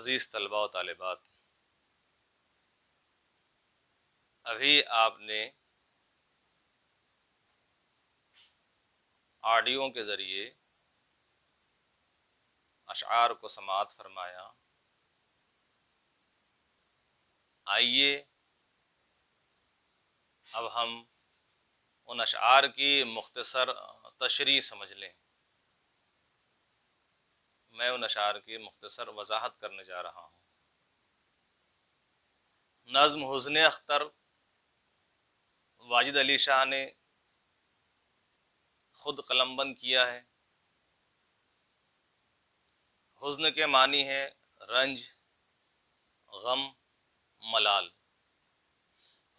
عزیز طلباء و طالبات، ابھی آپ نے آڈیو کے ذریعے اشعار کو سماعت فرمایا۔ آئیے اب ہم ان اشعار کی مختصر تشریح سمجھ لیں۔ میں ان اشعار کی مختصر وضاحت کرنے جا رہا ہوں۔ نظم حسن اختر واجد علی شاہ نے خود قلم بند کیا ہے۔ حزن کے معنی ہے رنج، غم، ملال۔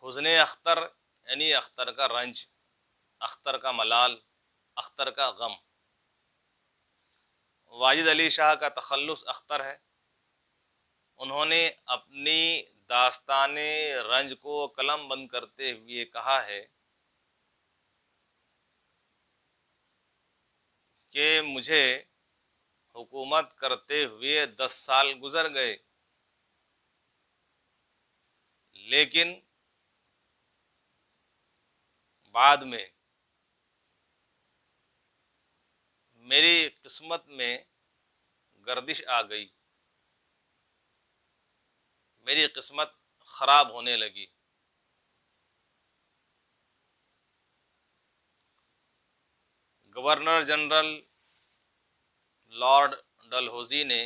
حزن اختر یعنی اختر کا رنج، اختر کا ملال، اختر کا غم۔ واجد علی شاہ کا تخلص اختر ہے۔ انہوں نے اپنی داستان رنج کو قلم بند کرتے ہوئے کہا ہے کہ مجھے حکومت کرتے ہوئے 10 سال گزر گئے، لیکن بعد میں میری قسمت میں گردش آ گئی، میری قسمت خراب ہونے لگی۔ گورنر جنرل لارڈ ڈلہوزی نے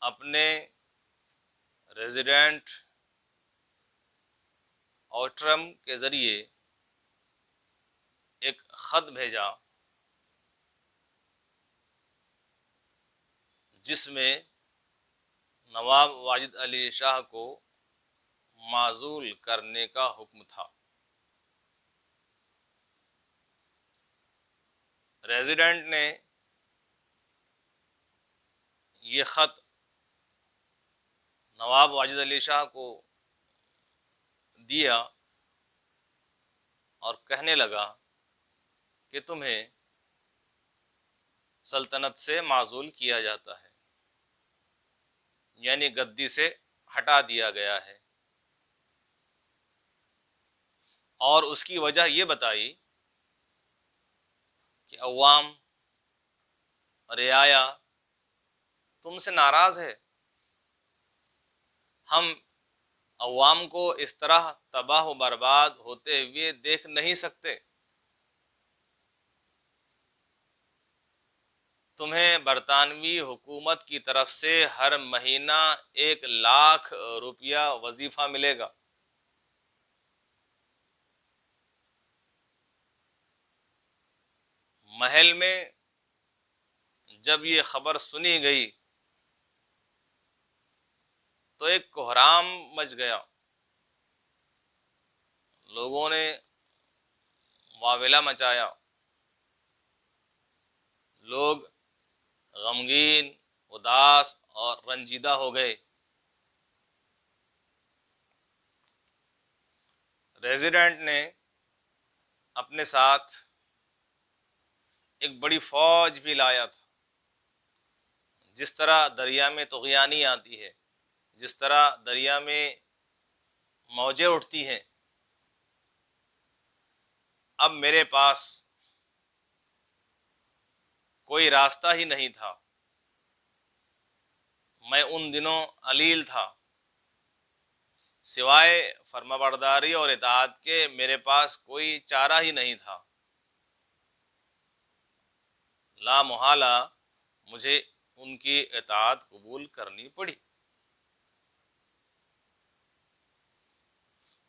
اپنے ریزیڈنٹ آؤٹرم کے ذریعے ایک خط بھیجا جس میں نواب واجد علی شاہ کو معزول کرنے کا حکم تھا۔ ریزیڈنٹ نے یہ خط نواب واجد علی شاہ کو دیا اور کہنے لگا کہ تمہیں سلطنت سے معزول کیا جاتا ہے، یعنی گدی سے ہٹا دیا گیا ہے، اور اس کی وجہ یہ بتائی کہ عوام رعایا تم سے ناراض ہے، ہم عوام کو اس طرح تباہ و برباد ہوتے ہوئے دیکھ نہیں سکتے، تمہیں برطانوی حکومت کی طرف سے ہر مہینہ 1,00,000 روپیہ وظیفہ ملے گا۔ محل میں جب یہ خبر سنی گئی تو ایک کوہرام مچ گیا، لوگوں نے واویلا مچایا، لوگ غمگین، اداس اور رنجیدہ ہو گئے۔ ریزیڈنٹ نے اپنے ساتھ ایک بڑی فوج بھی لایا تھا۔ جس طرح دریا میں طغیانی آتی ہے، جس طرح دریا میں موجیں اٹھتی ہیں، اب میرے پاس کوئی راستہ ہی نہیں تھا۔ میں ان دنوں علیل تھا، سوائے فرمانبرداری اور اطاعت کے میرے پاس کوئی چارہ ہی نہیں تھا۔ لا محالہ مجھے ان کی اطاعت قبول کرنی پڑی۔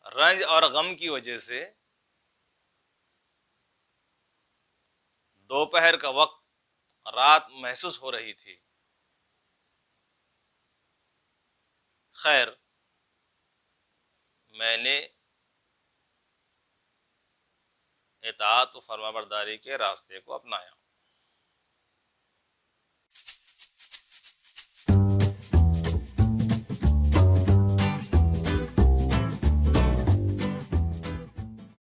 رنج اور غم کی وجہ سے دوپہر کا وقت رات محسوس ہو رہی تھی۔ خیر، میں نے اطاعت و فرمانبرداری کے راستے کو اپنایا۔